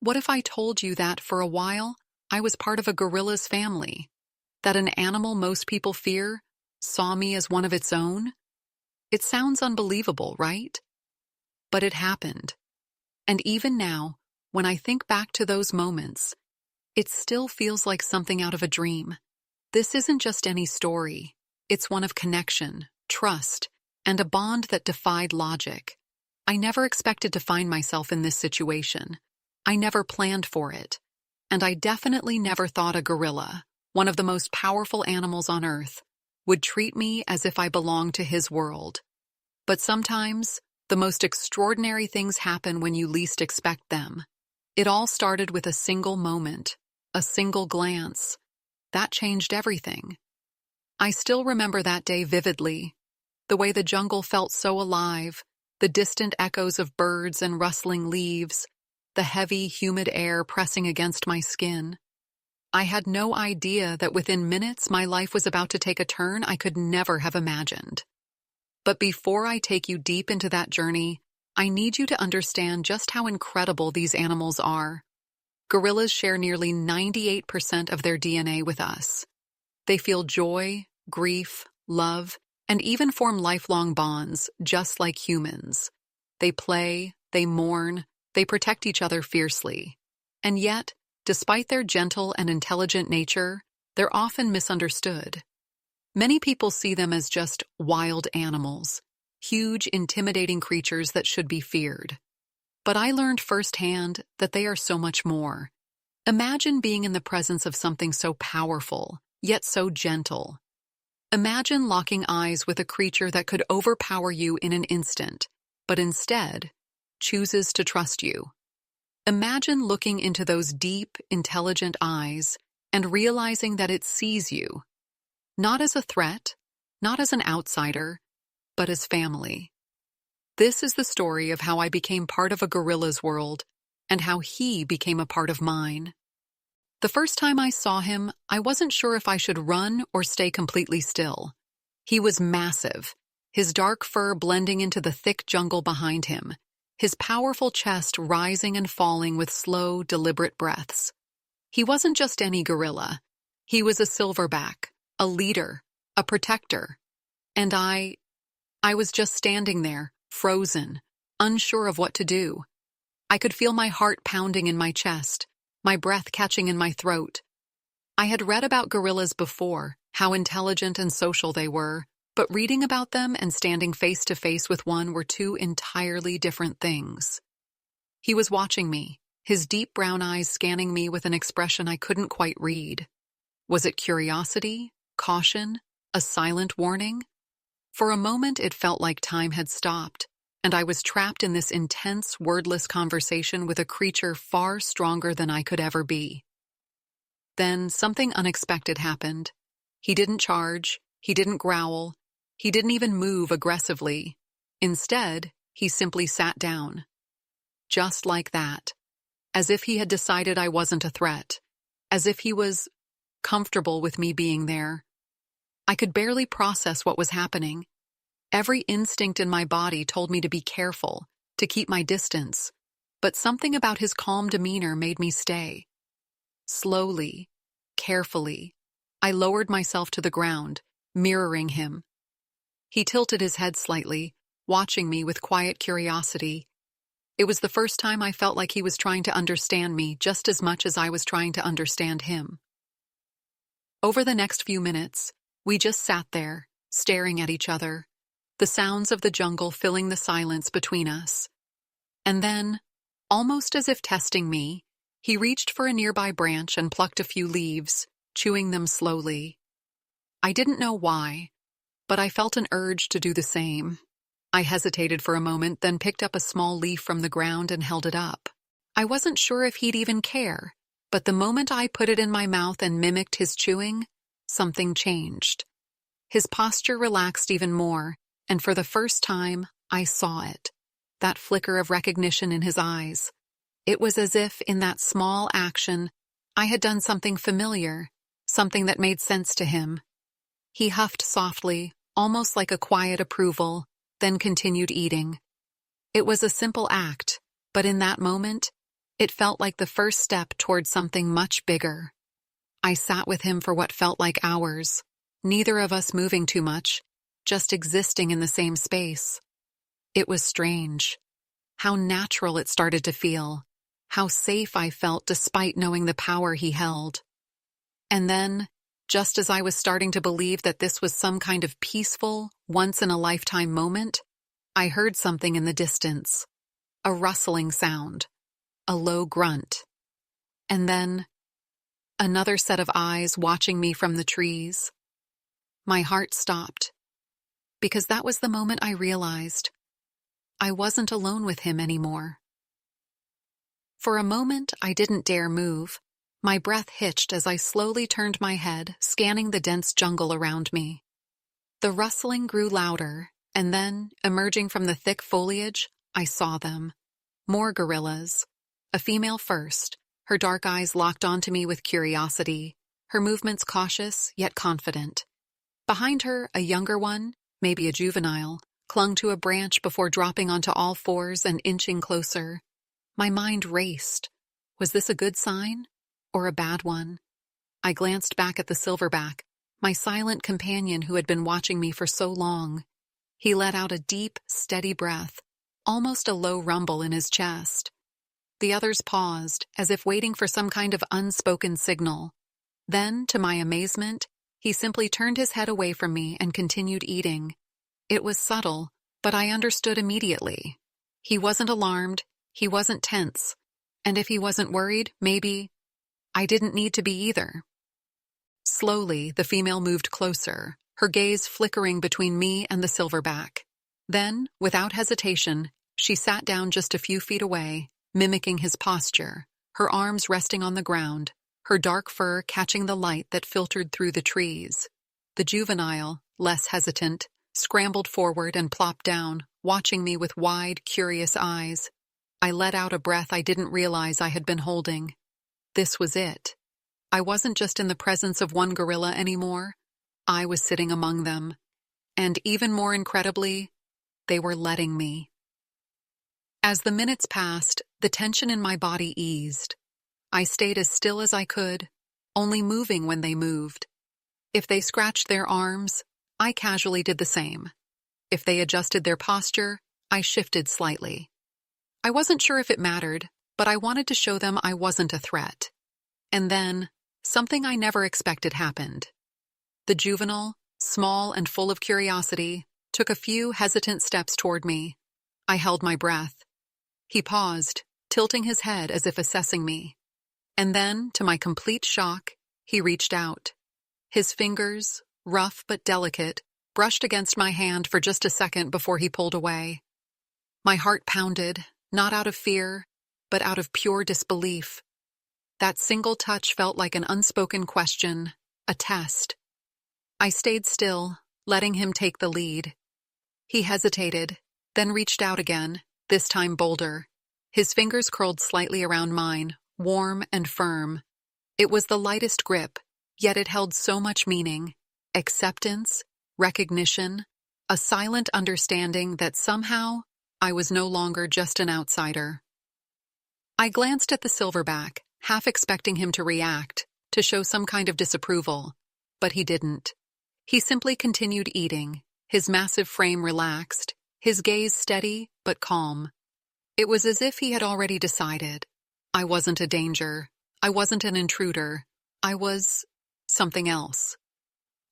What if I told you that for a while I was part of a gorilla's family? That an animal most people fear saw me as one of its own? It sounds unbelievable, right? But it happened. And even now, when I think back to those moments, it still feels like something out of a dream. This isn't just any story. It's one of connection, trust, and a bond that defied logic. I never expected to find myself in this situation. I never planned for it. And I definitely never thought a gorilla, one of the most powerful animals on Earth, would treat me as if I belonged to his world. But sometimes, the most extraordinary things happen when you least expect them. It all started with a single moment, a single glance. That changed everything. I still remember that day vividly. The way the jungle felt so alive, the distant echoes of birds and rustling leaves, the heavy, humid air pressing against my skin. I had no idea that within minutes my life was about to take a turn I could never have imagined. But before I take you deep into that journey, I need you to understand just how incredible these animals are. Gorillas share nearly 98% of their DNA with us. They feel joy, grief, love, and even form lifelong bonds, just like humans. They play, they mourn, they protect each other fiercely. And yet, despite their gentle and intelligent nature, they're often misunderstood. Many people see them as just wild animals, huge, intimidating creatures that should be feared. But I learned firsthand that they are so much more. Imagine being in the presence of something so powerful, yet so gentle. Imagine locking eyes with a creature that could overpower you in an instant, but instead chooses to trust you. Imagine looking into those deep, intelligent eyes and realizing that it sees you, not as a threat, not as an outsider, but as family. This is the story of how I became part of a gorilla's world and how he became a part of mine. The first time I saw him, I wasn't sure if I should run or stay completely still. He was massive, his dark fur blending into the thick jungle behind him, his powerful chest rising and falling with slow, deliberate breaths. He wasn't just any gorilla. He was a silverback, a leader, a protector. And I was just standing there, frozen, unsure of what to do. I could feel my heart pounding in my chest, my breath catching in my throat. I had read about gorillas before, how intelligent and social they were, but reading about them and standing face to face with one were two entirely different things. He was watching me, his deep brown eyes scanning me with an expression I couldn't quite read. Was it curiosity, caution, a silent warning? For a moment it felt like time had stopped, and I was trapped in this intense, wordless conversation with a creature far stronger than I could ever be. Then something unexpected happened. He didn't charge, he didn't growl, he didn't even move aggressively. Instead, he simply sat down. Just like that. As if he had decided I wasn't a threat. As if he was comfortable with me being there. I could barely process what was happening. Every instinct in my body told me to be careful, to keep my distance, but something about his calm demeanor made me stay. Slowly, carefully, I lowered myself to the ground, mirroring him. He tilted his head slightly, watching me with quiet curiosity. It was the first time I felt like he was trying to understand me just as much as I was trying to understand him. Over the next few minutes, we just sat there, staring at each other, the sounds of the jungle filling the silence between us. And then, almost as if testing me, he reached for a nearby branch and plucked a few leaves, chewing them slowly. I didn't know why, but I felt an urge to do the same. I hesitated for a moment, then picked up a small leaf from the ground and held it up. I wasn't sure if he'd even care, but the moment I put it in my mouth and mimicked his chewing, something changed. His posture relaxed even more, and for the first time, I saw it. That flicker of recognition in his eyes. It was as if, in that small action, I had done something familiar, something that made sense to him. He huffed softly, almost like a quiet approval, then continued eating. It was a simple act, but in that moment, It felt like the first step toward something much bigger. I sat with him for what felt like hours, neither of us moving too much, just existing in the same space. It was strange. How natural it started to feel. How safe I felt despite knowing the power he held. And then, just as I was starting to believe that this was some kind of peaceful, once-in-a-lifetime moment, I heard something in the distance. A rustling sound. A low grunt. And then, another set of eyes watching me from the trees. My heart stopped. Because that was the moment I realized I wasn't alone with him anymore. For a moment, I didn't dare move. My breath hitched as I slowly turned my head, scanning the dense jungle around me. The rustling grew louder, and then, emerging from the thick foliage, I saw them. More gorillas. A female first, her dark eyes locked onto me with curiosity, her movements cautious yet confident. Behind her, a younger one, maybe a juvenile, clung to a branch before dropping onto all fours and inching closer. My mind raced. Was this a good sign? Or a bad one? I glanced back at the silverback, my silent companion who had been watching me for so long. He let out a deep, steady breath, almost a low rumble in his chest. The others paused, as if waiting for some kind of unspoken signal. Then, to my amazement, he simply turned his head away from me and continued eating. It was subtle, but I understood immediately. He wasn't alarmed, he wasn't tense, and if he wasn't worried, maybe I didn't need to be either. Slowly, the female moved closer, her gaze flickering between me and the silverback. Then, without hesitation, she sat down just a few feet away, mimicking his posture, her arms resting on the ground, her dark fur catching the light that filtered through the trees. The juvenile, less hesitant, scrambled forward and plopped down, watching me with wide, curious eyes. I let out a breath I didn't realize I had been holding. This was it. I wasn't just in the presence of one gorilla anymore. I was sitting among them. And even more incredibly, they were letting me. As the minutes passed, the tension in my body eased. I stayed as still as I could, only moving when they moved. If they scratched their arms, I casually did the same. If they adjusted their posture, I shifted slightly. I wasn't sure if it mattered, but I wanted to show them I wasn't a threat. And then, something I never expected happened. The juvenile, small and full of curiosity, took a few hesitant steps toward me. I held my breath. He paused, tilting his head as if assessing me. And then, to my complete shock, he reached out. His fingers, rough but delicate, brushed against my hand for just a second before he pulled away. My heart pounded, not out of fear, but out of pure disbelief. That single touch felt like an unspoken question, a test. I stayed still, letting him take the lead. He hesitated, then reached out again, this time bolder. His fingers curled slightly around mine, warm and firm. It was the lightest grip, yet it held so much meaning. Acceptance, recognition, a silent understanding that somehow I was no longer just an outsider. I glanced at the silverback, half expecting him to react, to show some kind of disapproval, but he didn't. He simply continued eating, his massive frame relaxed, his gaze steady but calm. It was as if he had already decided. I wasn't a danger. I wasn't an intruder. I was something else.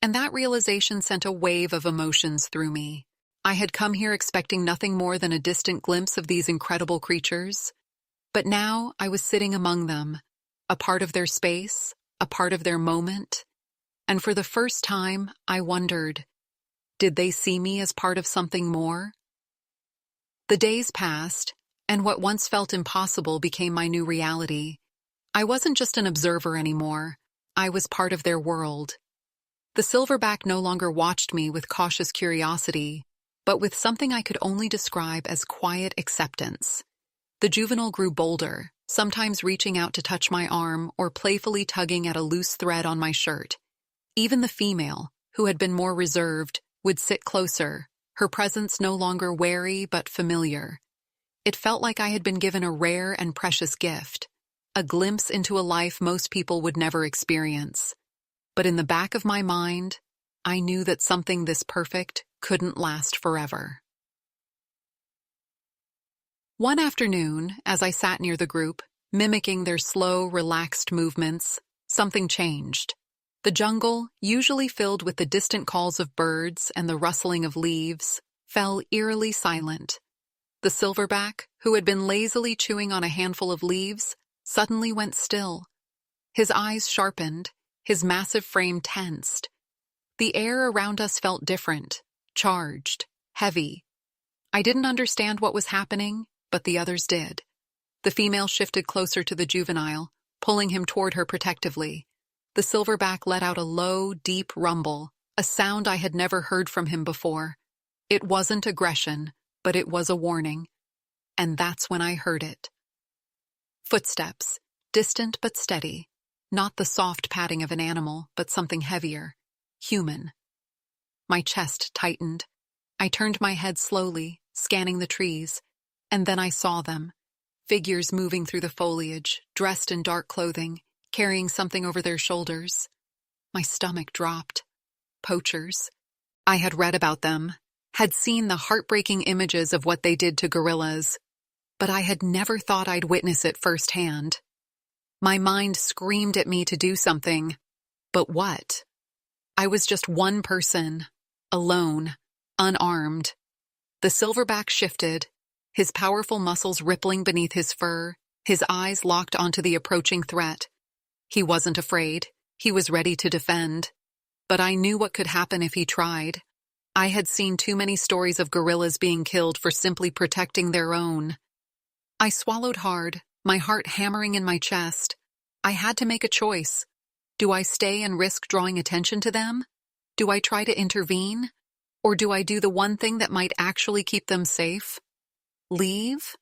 And that realization sent a wave of emotions through me. I had come here expecting nothing more than a distant glimpse of these incredible creatures. But now I was sitting among them, a part of their space, a part of their moment. And for the first time, I wondered, did they see me as part of something more? The days passed, and what once felt impossible became my new reality. I wasn't just an observer anymore. I was part of their world. The silverback no longer watched me with cautious curiosity, but with something I could only describe as quiet acceptance. The juvenile grew bolder, sometimes reaching out to touch my arm or playfully tugging at a loose thread on my shirt. Even the female, who had been more reserved, would sit closer, her presence no longer wary but familiar. It felt like I had been given a rare and precious gift, a glimpse into a life most people would never experience. But in the back of my mind, I knew that something this perfect couldn't last forever. One afternoon, as I sat near the group, mimicking their slow, relaxed movements, something changed. The jungle, usually filled with the distant calls of birds and the rustling of leaves, fell eerily silent. The silverback, who had been lazily chewing on a handful of leaves, suddenly went still. His eyes sharpened, his massive frame tensed. The air around us felt different, charged, heavy. I didn't understand what was happening, but the others did. The female shifted closer to the juvenile, pulling him toward her protectively. The silverback let out a low, deep rumble, a sound I had never heard from him before. It wasn't aggression, but it was a warning. And that's when I heard it. Footsteps, distant but steady. Not the soft padding of an animal, but something heavier. Human. My chest tightened. I turned my head slowly, scanning the trees, and then I saw them. Figures moving through the foliage, dressed in dark clothing, carrying something over their shoulders. My stomach dropped. Poachers. I had read about them, had seen the heartbreaking images of what they did to gorillas, but I had never thought I'd witness it firsthand. My mind screamed at me to do something, but what? I was just one person, alone, unarmed. The silverback shifted, his powerful muscles rippling beneath his fur, his eyes locked onto the approaching threat. He wasn't afraid. He was ready to defend. But I knew what could happen if he tried. I had seen too many stories of gorillas being killed for simply protecting their own. I swallowed hard, my heart hammering in my chest. I had to make a choice. Do I stay and risk drawing attention to them? Do I try to intervene? Or do I do the one thing that might actually keep them safe? Leave?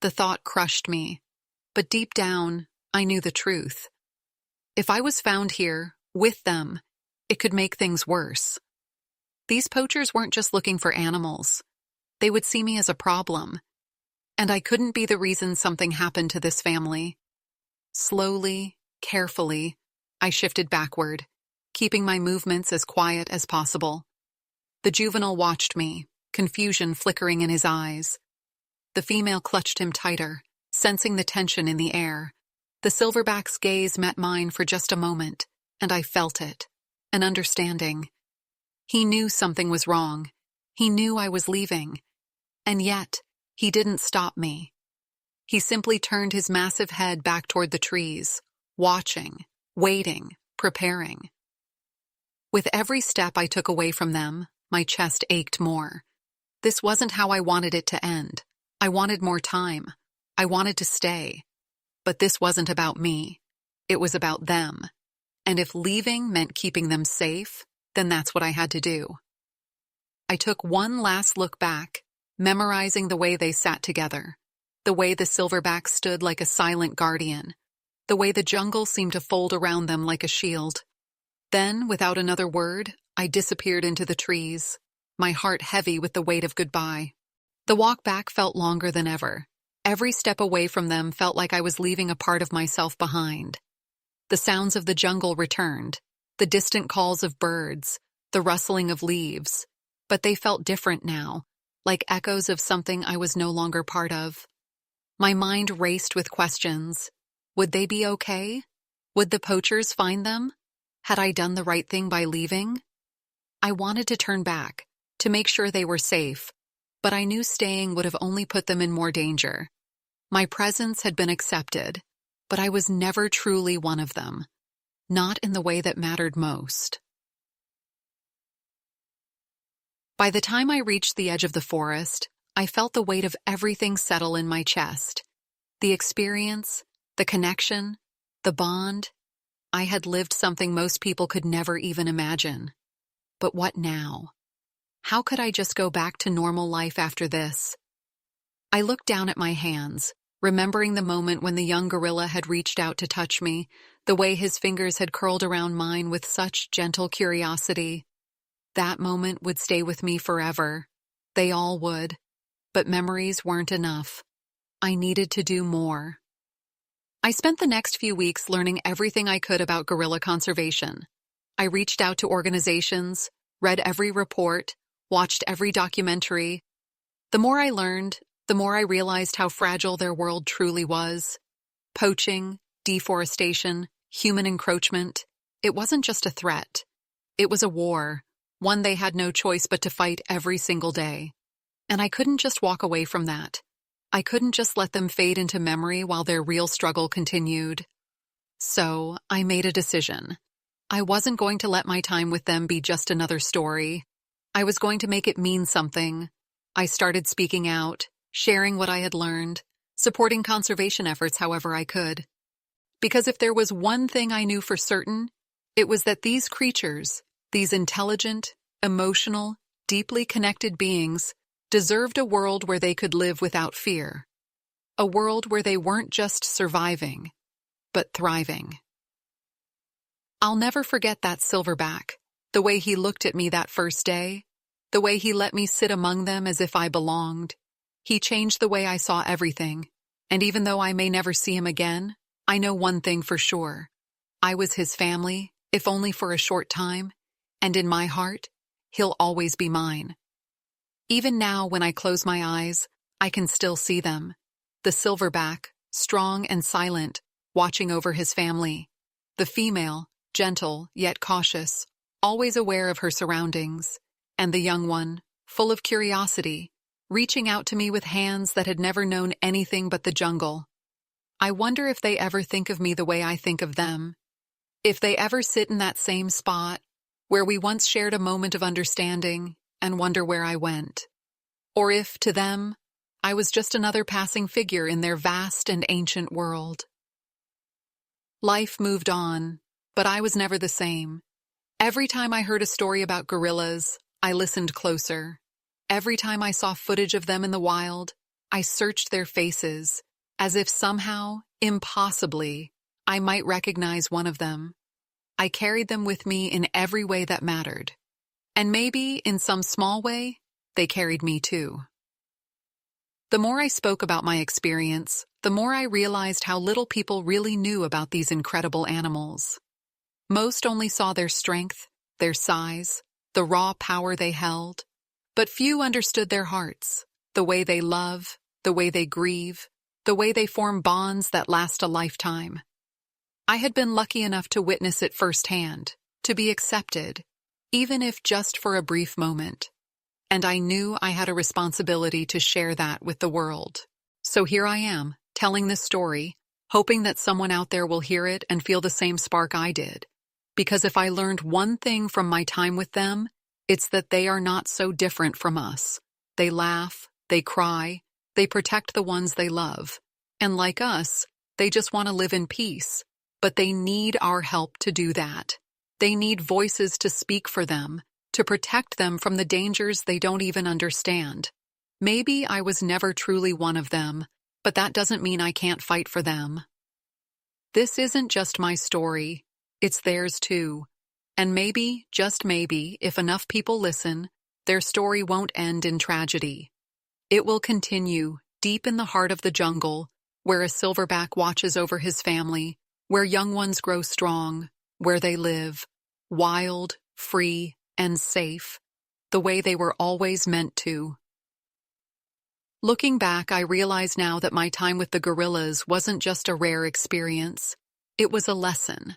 The thought crushed me. But deep down, I knew the truth. If I was found here, with them, it could make things worse. These poachers weren't just looking for animals. They would see me as a problem. And I couldn't be the reason something happened to this family. Slowly, carefully, I shifted backward, keeping my movements as quiet as possible. The juvenile watched me, confusion flickering in his eyes. The female clutched him tighter, sensing the tension in the air. The silverback's gaze met mine for just a moment, and I felt it, an understanding. He knew something was wrong. He knew I was leaving. And yet, he didn't stop me. He simply turned his massive head back toward the trees, watching, waiting, preparing. With every step I took away from them, my chest ached more. This wasn't how I wanted it to end. I wanted more time. I wanted to stay. But this wasn't about me. It was about them. And if leaving meant keeping them safe, then that's what I had to do. I took one last look back, memorizing the way they sat together, the way the silverback stood like a silent guardian, the way the jungle seemed to fold around them like a shield. Then, without another word, I disappeared into the trees, my heart heavy with the weight of goodbye. The walk back felt longer than ever. Every step away from them felt like I was leaving a part of myself behind. The sounds of the jungle returned, the distant calls of birds, the rustling of leaves, but they felt different now, like echoes of something I was no longer part of. My mind raced with questions. Would they be okay? Would the poachers find them? Had I done the right thing by leaving? I wanted to turn back, to make sure they were safe, but I knew staying would have only put them in more danger. My presence had been accepted, but I was never truly one of them, not in the way that mattered most. By the time I reached the edge of the forest, I felt the weight of everything settle in my chest. The experience, the connection, the bond. I had lived something most people could never even imagine. But what now? How could I just go back to normal life after this? I looked down at my hands, remembering the moment when the young gorilla had reached out to touch me, the way his fingers had curled around mine with such gentle curiosity. That moment would stay with me forever. They all would. but memories weren't enough. I needed to do more. I spent the next few weeks learning everything I could about gorilla conservation. I reached out to organizations, read every report, watched every documentary. The more I learned, the more I realized how fragile their world truly was. Poaching, deforestation, human encroachment. It wasn't just a threat. It was a war, one they had no choice but to fight every single day. And I couldn't just walk away from that. I couldn't just let them fade into memory while their real struggle continued. So, I made a decision. I wasn't going to let my time with them be just another story. I was going to make it mean something. I started speaking out, sharing what I had learned, supporting conservation efforts however I could. Because if there was one thing I knew for certain, it was that these creatures, these intelligent, emotional, deeply connected beings, deserved a world where they could live without fear. A world where they weren't just surviving, but thriving. I'll never forget that silverback, the way he looked at me that first day, the way he let me sit among them as if I belonged. He changed the way I saw everything, and even though I may never see him again, I know one thing for sure. I was his family, if only for a short time, and in my heart, he'll always be mine. Even now, when I close my eyes, I can still see them. The silverback, strong and silent, watching over his family. The female, gentle yet cautious, always aware of her surroundings. And the young one, full of curiosity, reaching out to me with hands that had never known anything but the jungle. I wonder if they ever think of me the way I think of them. If they ever sit in that same spot, where we once shared a moment of understanding, and wonder where I went. Or if, to them, I was just another passing figure in their vast and ancient world. Life moved on, but I was never the same. Every time I heard a story about gorillas, I listened closer. Every time I saw footage of them in the wild, I searched their faces, as if somehow, impossibly, I might recognize one of them. I carried them with me in every way that mattered. And maybe, in some small way, they carried me too. The more I spoke about my experience, the more I realized how little people really knew about these incredible animals. Most only saw their strength, their size, the raw power they held, but few understood their hearts, the way they love, the way they grieve, the way they form bonds that last a lifetime. I had been lucky enough to witness it firsthand, to be accepted, even if just for a brief moment. And I knew I had a responsibility to share that with the world. So here I am, telling this story, hoping that someone out there will hear it and feel the same spark I did. Because if I learned one thing from my time with them, it's that they are not so different from us. They laugh, they cry, they protect the ones they love. And like us, they just want to live in peace. But they need our help to do that. They need voices to speak for them, to protect them from the dangers they don't even understand. Maybe I was never truly one of them, but that doesn't mean I can't fight for them. This isn't just my story, it's theirs too. And maybe, just maybe, if enough people listen, their story won't end in tragedy. It will continue, deep in the heart of the jungle, where a silverback watches over his family, where young ones grow strong, where they live, wild, free, and safe, the way they were always meant to. Looking back, I realize now that my time with the gorillas wasn't just a rare experience. It was a lesson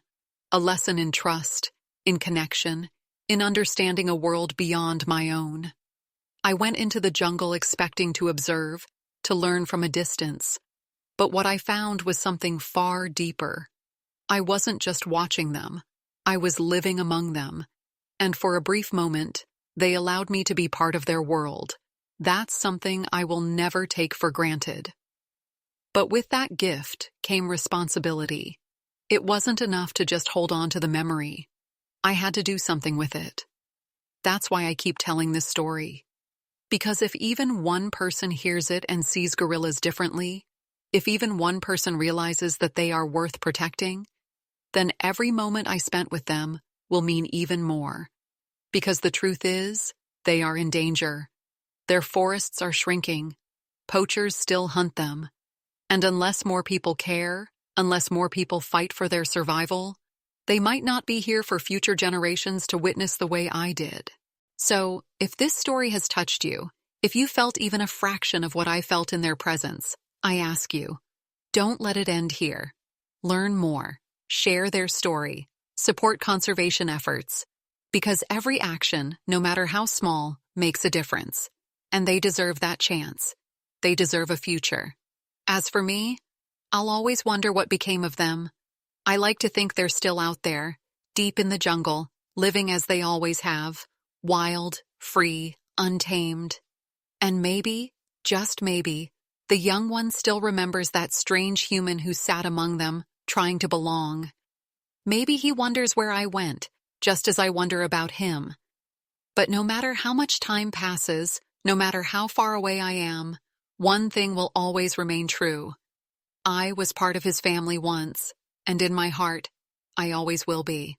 in trust, in connection, in understanding a world beyond my own. I went into the jungle expecting to observe, to learn from a distance, but what I found was something far deeper. I wasn't just watching them, I was living among them, and for a brief moment, they allowed me to be part of their world. That's something I will never take for granted. But with that gift came responsibility. It wasn't enough to just hold on to the memory. I had to do something with it. That's why I keep telling this story. Because if even one person hears it and sees gorillas differently, if even one person realizes that they are worth protecting, then every moment I spent with them will mean even more. Because the truth is, they are in danger. Their forests are shrinking, poachers still hunt them. And unless more people care, unless more people fight for their survival, they might not be here for future generations to witness the way I did. So, if this story has touched you, if you felt even a fraction of what I felt in their presence, I ask you, don't let it end here. Learn more, share their story, support conservation efforts, because every action, no matter how small, makes a difference. And they deserve that chance. They deserve a future. As for me, I'll always wonder what became of them. I like to think they're still out there, deep in the jungle, living as they always have, wild, free, untamed. And maybe, just maybe, the young one still remembers that strange human who sat among them, trying to belong. Maybe he wonders where I went, just as I wonder about him. But no matter how much time passes, no matter how far away I am, one thing will always remain true. I was part of his family once, and in my heart, I always will be.